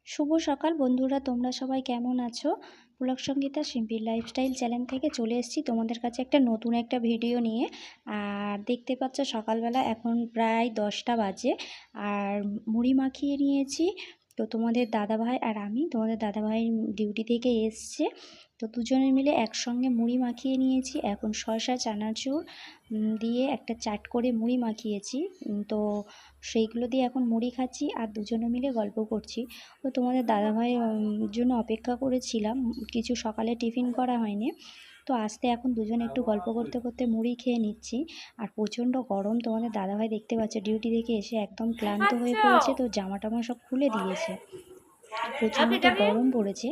শুভ সকাল বন্ধুরা, তোমরা সবাই কেমন আছো? Pulak Sangeeta simple lifestyle channel থেকে চলে এসেছি তোমাদের কাছে একটা নতুন একটা ভিডিও নিয়ে। আর দেখতে পাচ্ছ সকালবেলা এখন প্রায় 10টা বাজে আর মুড়ি মাখিয়ে নিয়েছি। তো তোমাদের দাদাভাই আর আমি, তোমাদের দাদাভাই ডিউটি থেকে এসছে, তো দুজনে মিলে একসঙ্গে মুড়ি মাখিয়ে নিয়েছি। এখন শসা চানাচুর দিয়ে একটা চাট করে মুড়ি মাখিয়েছি। তো সেইগুলো দিয়ে এখন মুড়ি খাচ্ছি আর দুজনে মিলে গল্প করছি। তো তোমাদের দাদাভাই জন্য অপেক্ষা করেছিলাম, কিছু সকালে টিফিন করা হয়নি। তো আসতে এখন দুজনে একটু গল্প করতে করতে মুড়ি খেয়ে নিচ্ছি। আর প্রচণ্ড গরম, তোমাদের দাদাভাই দেখতে পাচ্ছে ডিউটি থেকে এসে একদম ক্লান্ত হয়ে পড়েছে, তো জামা টামা সব খুলে দিয়েছে। প্রচণ্ড গরম পড়েছে।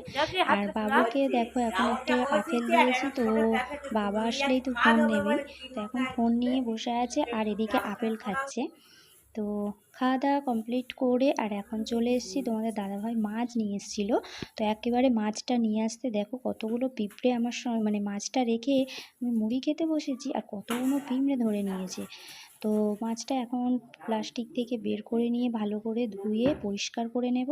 আর বাবুকে দেখো এখন একটা আপেল দিয়েছি, তো বাবা আসলেই তো ফোন নেবেই, তো এখন ফোন নিয়ে বসে আছে আর এদিকে আপেল খাচ্ছে। তো খাওয়া দাওয়া কমপ্লিট করে আর এখন চলে এসেছি, তোমাদের দাদাভাই মাছ নিয়ে এসেছিলো। তো একেবারে মাছটা নিয়ে আসতে দেখো কতগুলো পিঁপড়ে আমার মানে মাছটা রেখে আমি মুড়ি খেতে বসেছি আর কতগুলো পিঁপড়ে ধরে নিয়েছে। তো মাছটা এখন প্লাস্টিক থেকে বের করে নিয়ে ভালো করে ধুয়ে পরিষ্কার করে নেব।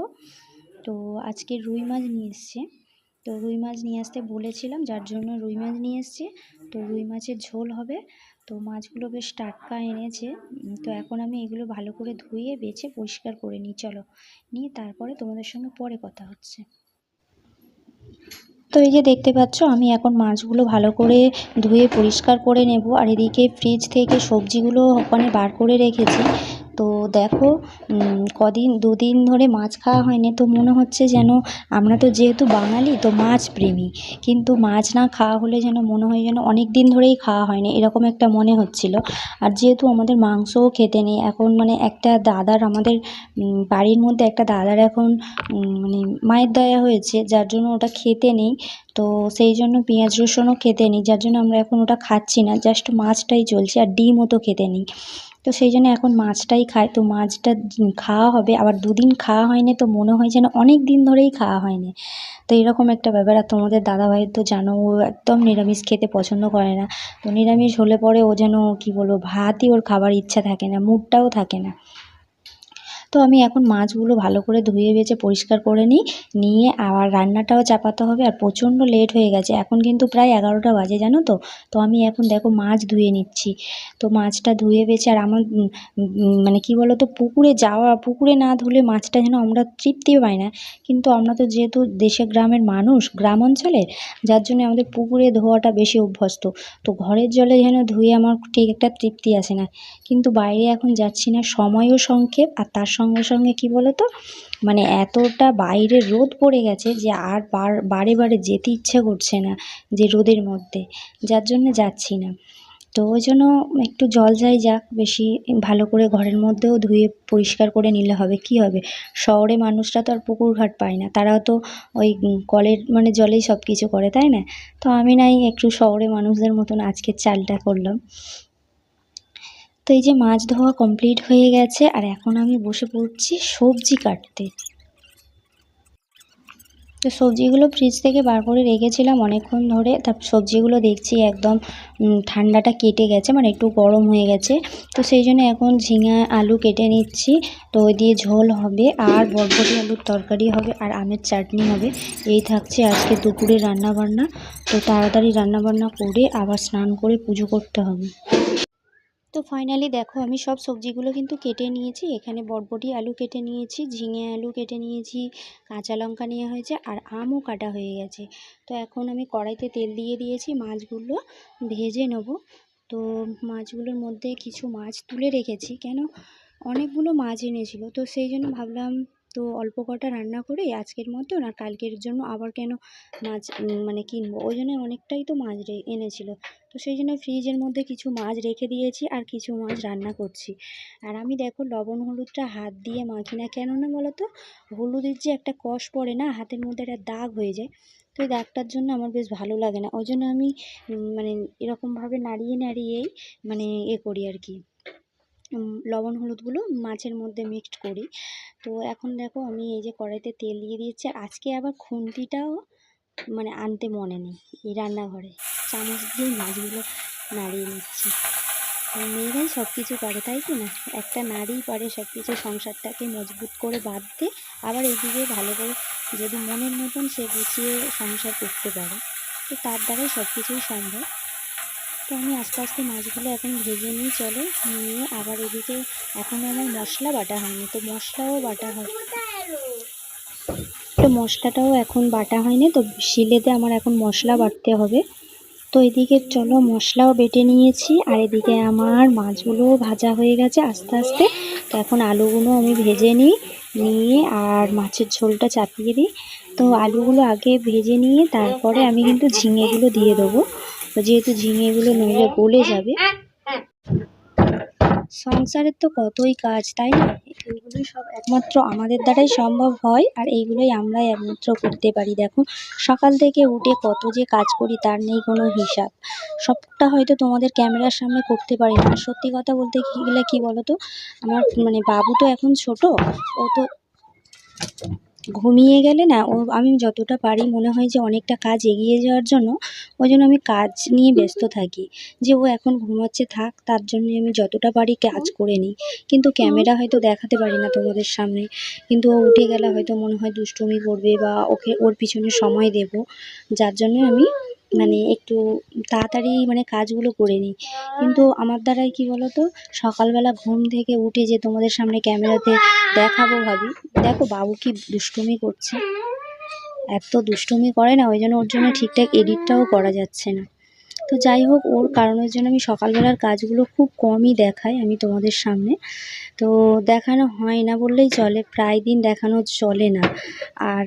তো আজকে রুই মাছ নিয়ে এসছে, তো রুই মাছ নিয়ে আসতে বলেছিলাম, যার জন্য রুই মাছ নিয়ে এসছে। তো রুই মাছের ঝোল হবে। তো মাছগুলো বেশ টাটকা এনেছে। তো এখন আমি এগুলো ভালো করে ধুয়ে বেছে পরিষ্কার করে নিই, চলো নিয়ে তারপরে তোমাদের সঙ্গে পরে কথা হচ্ছে। তো এই যে দেখতে পাচ্ছ আমি এখন মাছগুলো ভালো করে ধুয়ে পরিষ্কার করে নেব। আর এদিকে ফ্রিজ থেকে সবজিগুলো ওখানে বার করে রেখেছি। তো দেখো দুদিন ধরে মাছ খাওয়া হয়নি, তো মনে হচ্ছে যেন আমরা তো যেহেতু বাঙালি তো মাছ প্রেমী, কিন্তু মাছ না খাওয়া হলে যেন মনে হয় যেন অনেক দিন ধরেই খাওয়া হয়নি, এরকম একটা মনে হচ্ছিল। আর যেহেতু আমাদের মাংসও খেতে নেই এখন, মানে একটা দাদার আমাদের বাড়ির মধ্যে একটা দাদার এখন মানে মায়ের দয়া হয়েছে, যার জন্য ওটা খেতে নেই। তো সেই জন্য পেঁয়াজ রসুনও খেতে নেই, যার জন্য আমরা এখন ওটা খাচ্ছি না, জাস্ট মাছটাই চলছে আর ডিমও তো খেতে নেই। তো সেই জন্য এখন মাছটাই খাই। তো মাছটা খাওয়া হবে, আবার দুদিন খাওয়া হয়নি তো মনে হয় যেন অনেক দিন ধরেই খাওয়া হয়নি। তো এরকম একটা ব্যাপার। আর তোমাদের দাদাভাই তো জানো ও একদম নিরামিষ খেতে পছন্দ করে না। তো নিরামিষ হলে পরে ও যেন কী বলবো, ভাতই ওর খাবার ইচ্ছা থাকে না, মুডটাও থাকে না। তো আমি এখন মাছগুলো ভালো করে ধুয়ে বেছে পরিষ্কার করে নিয়ে আবার রান্নাটাও চাপাতে হবে। আর প্রচণ্ড লেট হয়ে গেছে, এখন কিন্তু প্রায় 11টা বাজে জানো তো। তো আমি এখন দেখো মাছ ধুয়ে নিচ্ছি। তো মাছটা ধুয়ে বেছে আর আমার মানে কি বলো তো, পুকুরে না ধুলে মাছটা যেন আমরা তৃপ্তি পাই না। কিন্তু আমরা তো যেহেতু দেশে গ্রামের মানুষ, গ্রাম অঞ্চলের, যার জন্য আমাদের পুকুরে ধোয়াটা বেশি অভ্যস্ত। তো ঘরের জলে যেন ধুয়ে আমার ঠিক একটা তৃপ্তি আসে না। কিন্তু বাইরে এখন যাচ্ছি না, সময়ও সংক্ষেপ, আর তার সঙ্গে সঙ্গে কি বলো তো, মানে এতটা বাইরে রোদ পড়ে গেছে যে আর বারে বারে যেতে ইচ্ছে করছে না, যে রোদের মধ্যে, যার জন্য যাচ্ছি না। তো ওই জন্য একটু জল যাক বেশি, ভালো করে ঘরের মধ্যেও ধুয়ে পরিষ্কার করে নিলে হবে, কি হবে, শহরে মানুষরা তো আর পুকুর ঘাট পায় না, তারাও তো ওই কলের মানে জলেই সব কিছু করে, তাই না? তো আমি নাই একটু শহরে মানুষদের মতন আজকের চালটা করলাম। তো এই যে মাছ ধোয়া কমপ্লিট হয়ে গেছে আর এখন আমি বসে পড়ছি সবজি কাটতে। তো সবজিগুলো ফ্রিজ থেকে বার করে রেখেছিলাম অনেকক্ষণ ধরে, তারপর সবজিগুলো দেখছি একদম ঠান্ডাটা কেটে গেছে, মানে একটু গরম হয়ে গেছে। তো সেই জন্য এখন ঝিঙা আলু কেটে নিচ্ছি। তো ওই দিয়ে ঝোল হবে আর বরবটি আলুর তরকারি হবে আর আমের চাটনি হবে। এই থাকছে আজকে দুপুরে রান্নাবান্না। তো তাড়াতাড়ি রান্নাবান্না করে আবার স্নান করে পুজো করতে হবে। তো ফাইনালি দেখো আমি সব সবজিগুলো কিন্তু কেটে নিয়েছি। এখানে বরবটি আলু কেটে নিয়েছি, ঝিঙে আলু কেটে নিয়েছি, কাঁচা লঙ্কা নেওয়া হয়েছে আর আমও কাটা হয়ে গেছে। তো এখন আমি কড়াইতে তেল দিয়ে দিয়েছি, মাছগুলো ভেজে নেব। তো মাছগুলোর মধ্যে কিছু মাছ তুলে রেখেছি, কেন অনেকগুলো মাছ এনেছিল, তো সেই জন্য ভাবলাম তো অল্প কটা রান্না করে আজকের মতন, আর কালকের জন্য আবার কেন মাছ মানে কিনবো, ওই জন্য অনেকটাই তো মাছ এনেছিল। তো সেই জন্য ফ্রিজের মধ্যে কিছু মাছ রেখে দিয়েছি আর কিছু মাছ রান্না করছি। আর আমি দেখো লবণ হলুদটা হাত দিয়ে মাখি না, কেন না বলো তো, হলুদের যে একটা কষ পড়ে না হাতের মধ্যে, একটা দাগ হয়ে যায়। তো এই দাগটার জন্য আমার বেশ ভালো লাগে না, ওই জন্য আমি মানে এরকমভাবে নাড়িয়ে নাড়িয়েই মানে করি আর কি, লবণ হলুদগুলো মাছের মধ্যে মিক্সড করি। তো এখন দেখো আমি এই যে কড়াইতে তেল দিয়ে দিয়েছি, আর আজকে আবার খুন্তিটাও মানে আনতে মনে নেই এই রান্নাঘরে, চামচ দিয়ে মাছগুলো নাড়িয়ে নিচ্ছি। মেয়েরাই সব কিছু পারে, তাই তো না? একটা নারীই পারে সব কিছু, সংসারটাকে মজবুত করে বাঁধতে, আবার এদিকে ভালো করে যদি মনের মতন সে গুছিয়ে সংসার করতে পারে, তো তার দ্বারাই সব কিছুই সম্ভব। তো আমি আস্তে আস্তে মাছগুলো এখন ভেজে নিই, চলো নিয়ে আবার এদিকে এখনও আমার মশলা বাটা হয়নি, তো মশলাও বাটা হয়, তো মশলাটাও এখন বাটা হয়নি, তো শিলেতে আমার এখন মশলা বাটতে হবে। তো এদিকে চলো মশলাও বেটে নিয়েছি, আর এদিকে আমার মাছগুলো ভাজা হয়ে গেছে আস্তে আস্তে। তো এখন আলুগুলো আমি ভেজে নিয়ে আর মাছের ঝোলটা চাপিয়ে দিই। তো আলুগুলো আগে ভেজে নিয়ে তারপরে আমি কিন্তু ঝিঙেগুলো দিয়ে দেবো, যেহেতু ঝিঙেগুলো নইলে গলে যাবে। সংসারের তো কতই কাজ, তাই না? এইগুলোই সব একমাত্র আমাদের দ্বারাই সম্ভব হয়, আর এইগুলোই আমরাই একমাত্র করতে পারি। দেখো সকাল থেকে উঠে কত যে কাজ করি তার নেই কোনো হিসাব। সবটা হয়তো তোমাদের ক্যামেরার সামনে করতে পারি না। সত্যি কথা বলতে গেলে কি বলো তো, আমার বাবু তো এখন ছোট, ও তো ঘুমিয়ে গেলে না, আমি যতটা পারি মনে হয় যে অনেকটা কাজ এগিয়ে যাওয়ার জন্য, ওই জন্য আমি কাজ নিয়ে ব্যস্ত থাকি, যে ও এখন ঘুমাচ্ছে থাক, তার জন্য আমি যতটা পারি কাজ করে নিই। কিন্তু ক্যামেরা হয়তো দেখাতে পারি না তোমাদের সামনে, কিন্তু ও উঠে গেলে হয়তো মনে হয় দুষ্টুমি করবে বা ওর পিছনে সময় দেব, যার জন্য আমি একটু তাড়াতাড়ি কাজগুলো করে নিই। কিন্তু আমার দ্বারাই কি বলো তো, সকালবেলা ঘুম থেকে উঠে যে তোমাদের সামনে ক্যামেরাতে দেখাবো ভাবি, দেখো বাবু কি দুষ্টুমি করছে, এত দুষ্টুমি করে না, ওই জন্য ওর জন্য ঠিকঠাক এডিটটাও করা যাচ্ছে না। তো যাই হোক, ওর কারণের জন্য আমি সকালবেলার কাজগুলো খুব কমই দেখাই আমি তোমাদের সামনে, তো দেখানো হয় না বললেই চলে, প্রায় দিন দেখানো চলে না। আর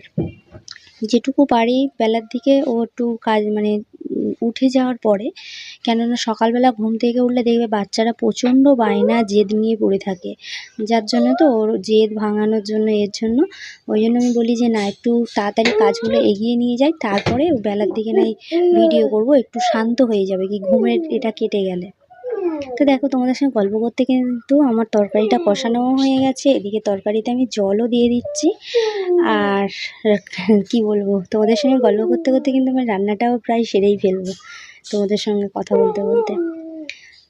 যেটুকু পারি বেলার দিকে ও একটু কাজ উঠে যাওয়ার পরে, কেননা সকালবেলা ঘুম থেকে উঠলে দেখবে বাচ্চারা প্রচণ্ড বায়না জেদ নিয়ে পড়ে থাকে, যার জন্য তো ওর জেদ ভাঙানোর জন্য ওই জন্য আমি বলি যে না, একটু তাড়াতাড়ি কাজগুলো এগিয়ে নিয়ে যাই, তারপরে বেলার দিকে নাই ভিডিও করব, একটু শান্ত হয়ে যাবে কি ঘুমের এটা কেটে গেলে। তো দেখো তোমাদের সঙ্গে গল্প করতে কিন্তু আমার তরকারিটা কষানোও হয়ে গেছে, এদিকে তরকারিতে আমি জলও দিয়ে দিচ্ছি। আর কি বলবো, তোমাদের সঙ্গে গল্প করতে করতে কিন্তু আমার রান্নাটাও প্রায় সেরেই ফেলবো তোমাদের সঙ্গে কথা বলতে বলতে।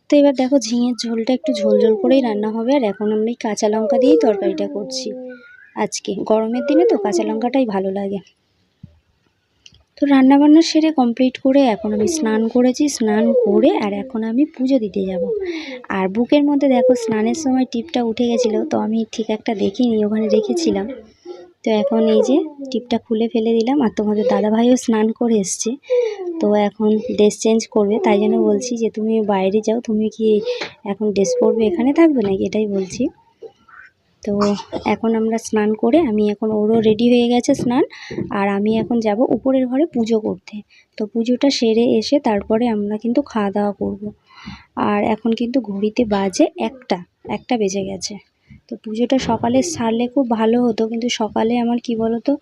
তো এবার দেখো ঝিঙের ঝোলটা একটু ঝোল ঝোল করেই রান্না হবে, আর এখন আমি কাঁচা লঙ্কা দিয়েই তরকারিটা করছি। আজকে গরমের দিনে তো কাঁচা লঙ্কাটাই ভালো লাগে। তো রান্নাবান্না সেরে কমপ্লিট করে এখন আমি স্নান করেছি, স্নান করে আর এখন আমি পুজো দিতে যাব। আর বুকের মধ্যে দেখো স্নানের সময় টিপটা উঠে গেছিলো, তো আমি ঠিক একটা দেখিনি, ওখানে রেখেছিলাম। তো এখন এই যে টিপটা খুলে ফেলে দিলাম, আর তোমাদের দাদাভাইও স্নান করে এসছে, তো এখন ড্রেস চেঞ্জ করবে, তাই জন্য বলছি যে তুমি বাইরে যাও, তুমি কি এখন ড্রেস পরবে, এখানে থাকবে নাকি, এটাই বলছি। তো এখন আমরা স্নান করে এখন ওরও রেডি হয়ে গেছে স্নান, আর আমি এখন যাব উপরের ঘরে পুজো করতে। তো পুজোটা সেরে এসে তারপরে আমরা কিন্তু খাওয়া দাওয়া করব। আর এখন কিন্তু ঘড়িতে বাজে একটা বেজে গেছে। তো পুজোটা সকালে সারলে খুব ভালো হতো, কিন্তু সকালে আমার কি বলো তো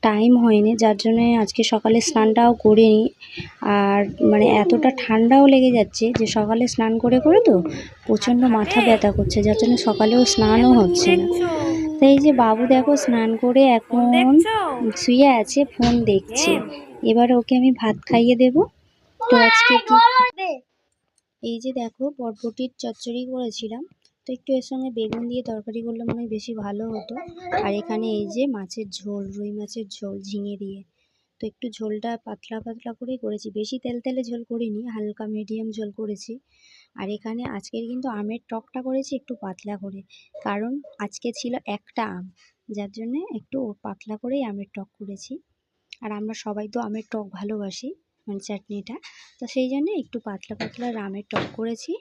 টাইম হয়নি, যার জন্যে আজকে সকালে স্নানটাও করিনি। আর এতটা ঠান্ডাও লেগে যাচ্ছে যে সকালে স্নান করে তো প্রচণ্ড মাথা ব্যথা করছে, যার জন্য সকালেও স্নানও হচ্ছে না। তো এই যে বাবু দেখো স্নান করে এখন শুয়ে আছে, ফোন দেখছে। এবার ওকে আমি ভাত খাইয়ে দেব। তো আজকে এই যে দেখো বরবটির চচ্চড়ি করেছিলাম, তো একটু এর সঙ্গে বেগুন দিয়ে তরকারি করলে মনে হয় বেশি ভালো হতো। আর এখানে এই যে মাছের ঝোল, রুই মাছের ঝোল ঝিঙে দিয়ে, তো একটু ঝোলটা পাতলা পাতলা করেই করেছি, বেশি তেলে ঝোল করিনি, হালকা মিডিয়াম ঝোল করেছি। আর এখানে আজকের কিন্তু আমের টকটা করেছি একটু পাতলা করে, কারণ আজকে ছিল একটা আম, যার জন্যে একটু পাতলা করেই আমের টক করেছি। আর আমরা সবাই তো আমের টক ভালোবাসি, চাটনিটা, তো সেই জন্যে একটু পাতলা পাতলা আমের টক করেছি।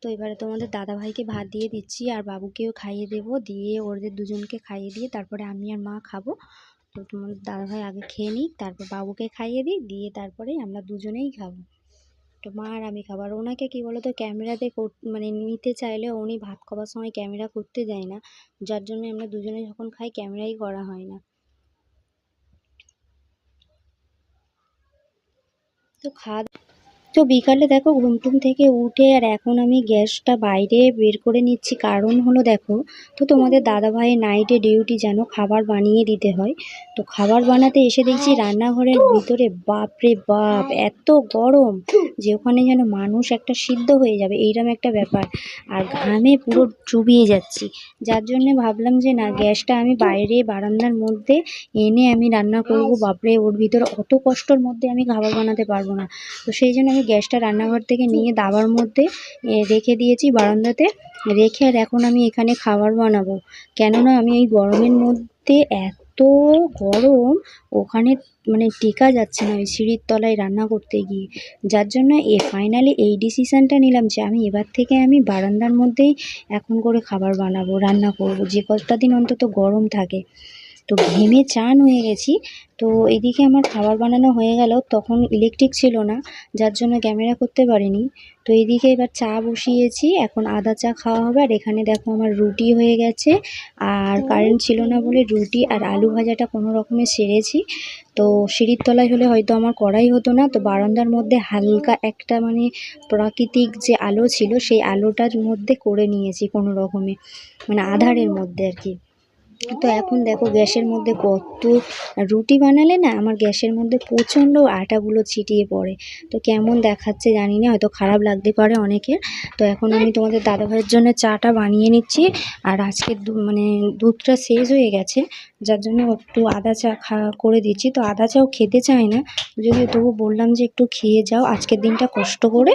তো এবারে তোমাদের দাদাভাইকে ভাত দিয়ে দিচ্ছি, আর বাবুকেও খাইয়ে দেবো, দিয়ে ওদের দুজনকে খাইয়ে দিয়ে তারপরে আমি আর মা খাবো। তো তোমাদের দাদাভাই আগে খেয়ে নিই, তারপর বাবুকে খাইয়ে দিই, দিয়ে তারপরে আমরা দুজনেই খাবো। তো মা আর আমি খাবো। আর ওনাকে কী বলো তো, ক্যামেরাতে নিতে চাইলে উনি ভাত খাবার সময় ক্যামেরা করতে দেয় না, যার জন্য আমরা দুজনে যখন খাই ক্যামেরাই করা হয় না। তো তো বিকালে দেখো ঘুম টুম থেকে উঠে আর এখন আমি গ্যাসটা বাইরে বের করে নিচ্ছি, কারণ হলো দেখো, তো তোমাদের দাদাভাইয়ের নাইটে ডিউটি, যেন খাবার বানিয়ে দিতে হয়। তো খাবার বানাতে এসে দেখছি রান্নাঘরের ভিতরে বাপরে বাপ এত গরম যে ওখানে যেন মানুষ একটা সিদ্ধ হয়ে যাবে এইরকম একটা ব্যাপার, আর ঘামে পুরো চুবিয়ে যাচ্ছি। যার জন্য ভাবলাম যে না, গ্যাসটা আমি বাইরে বারান্দার মধ্যে এনে আমি রান্না করব। বাপরে, ওর ভিতরে অত কষ্টর মধ্যে আমি খাবার বানাতে পারবো না। তো সেই জন্য আমি গ্যাসটা রান্নাঘর থেকে নিয়ে দাবার মধ্যে রেখে দিয়েছি বারান্দাতে রেখে, আর এখন আমি এখানে খাবার বানাবো। কেননা আমি এই গরমের মধ্যে এত গরম ওখানে মানে টেকা যাচ্ছে না ওই সিঁড়ির তলায় রান্না করতে গিয়ে। যার জন্য ফাইনালি এই ডিসিশানটা নিলাম যে আমি এবার থেকে আমি বারান্দার মধ্যেই এখন করে খাবার বানাবো, রান্না করব, যে কটা দিন অন্তত গরম থাকে। তো ঘেমে চান হয়ে গেছি। তো এদিকে আমার খাবার বানানো হয়ে গেল, তখন ইলেকট্রিক ছিল না, যার জন্য ক্যামেরা করতে পারিনি। তো এদিকে এবার চা বসিয়েছি, এখন আদা চা খাওয়া হবে। আর এখানে দেখো আমার রুটি হয়ে গেছে, আর কারেন্ট ছিল না বলে রুটি আর আলু ভাজাটা কোনো রকমে সেরেছি। তো সিঁড়ির তলায় হলে হয়তো আমার করাই হতো না, তো বারান্দার মধ্যে হালকা একটা মানে প্রাকৃতিক যে আলো ছিল সেই আলোটার মধ্যে করে নিয়েছি কোনো রকমে, মানে আধারের মধ্যে আর কি। তো এখন দেখো গ্যাসের মধ্যে কত রুটি বানালে না আমার গ্যাসের মধ্যে প্রচণ্ড আটাগুলো ছিটিয়ে পড়ে। তো কেমন দেখাচ্ছে জানি না, হয়তো খারাপ লাগতে পারে অনেকের। তো এখন আমি তোমাদের দাদাভাইয়ের জন্য চাটা বানিয়ে নিচ্ছি। আর আজকে মানে দুধটা শেষ হয়ে গেছে, যার জন্য একটু আদা চা করে দিচ্ছি। তো আদা চাও খেতে চায় না, যদিও তবু বললাম যে একটু খেয়ে যাও আজকের দিনটা কষ্ট করে।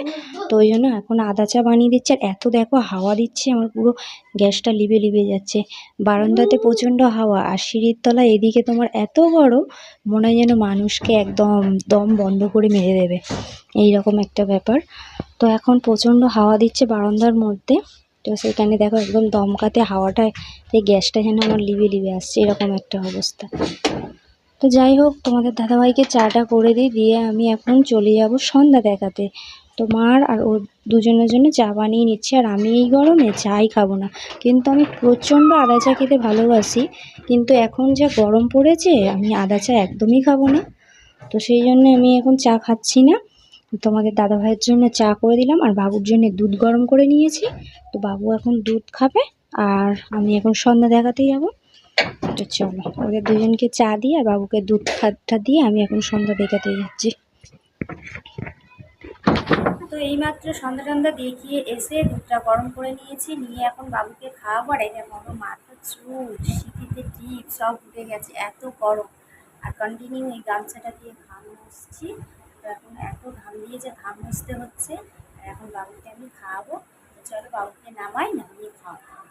তো ওই জন্য এখন আদা চা বানিয়ে দিচ্ছি। আর এত দেখো হাওয়া দিচ্ছে, আমার পুরো গ্যাসটা লিবে লিবে যাচ্ছে। বারান্দাতে প্রচণ্ড হাওয়া, আর সিঁড়ির তলায় এদিকে তোমার এত গরম, মনে হয় যেন মানুষকে একদম দম বন্ধ করে মেরে দেবে, এইরকম একটা ব্যাপার। তো এখন প্রচণ্ড হাওয়া দিচ্ছে বারান্দার মধ্যে। তো সেখানে দেখো একদম দমকাতে হাওয়াটায় এই গ্যাসটা যেন আমার লিবে লিবে আসছে, এরকম একটা অবস্থা। তো যাই হোক, তোমাদের দাদাভাইকে চাটা করে দিই, দিয়ে আমি এখন চলে যাব সন্ধ্যা দেখাতে। তো মার আর ওর দুজনের জন্য চা বানিয়ে নিচ্ছি, আর আমি এই গরমে চাই খাবো না। কিন্তু আমি প্রচণ্ড আদা চা খেতে ভালোবাসি, কিন্তু এখন যা গরম পড়েছে আমি আদা চা একদমই খাবো না। তো সেই জন্য আমি এখন চা খাচ্ছি না। তোমাদের দাদাভাইয়ের জন্য চা করে দিলাম, আর বাবুর জন্য দুধ গরম করে নিয়েছি। তো বাবু এখন দুধ খাবে, আর আমি এখন সন্ধ্যা দেখাতে যাবো। তো চলো ওদের দুজনকে চা দিয়ে আর বাবুকে দুধ খাটটা দিয়ে আমি এখন সন্ধ্যা দেখাতে যাচ্ছি। তো এইমাত্র সন্ধ্যা টন্ধা দেখিয়ে এসে দুধটা গরম করে নিয়েছি, নিয়ে এখন বাবুকে খাওয়াবো। আর এটা বড় মাথা চুল শীতিতে টিপ সব উঠে গেছে, এত গরম। আর কন্টিনিউ এই গামছাটা দিয়ে ঘাম মুছছি। তো এখন এত ঘাম দিয়ে যে ঘাম মুছতে হচ্ছে। আর এখন বাবুকে আমি খাওয়াবো। তো চলো বাবুকে নামাই, নামিয়ে খাওয়াবো।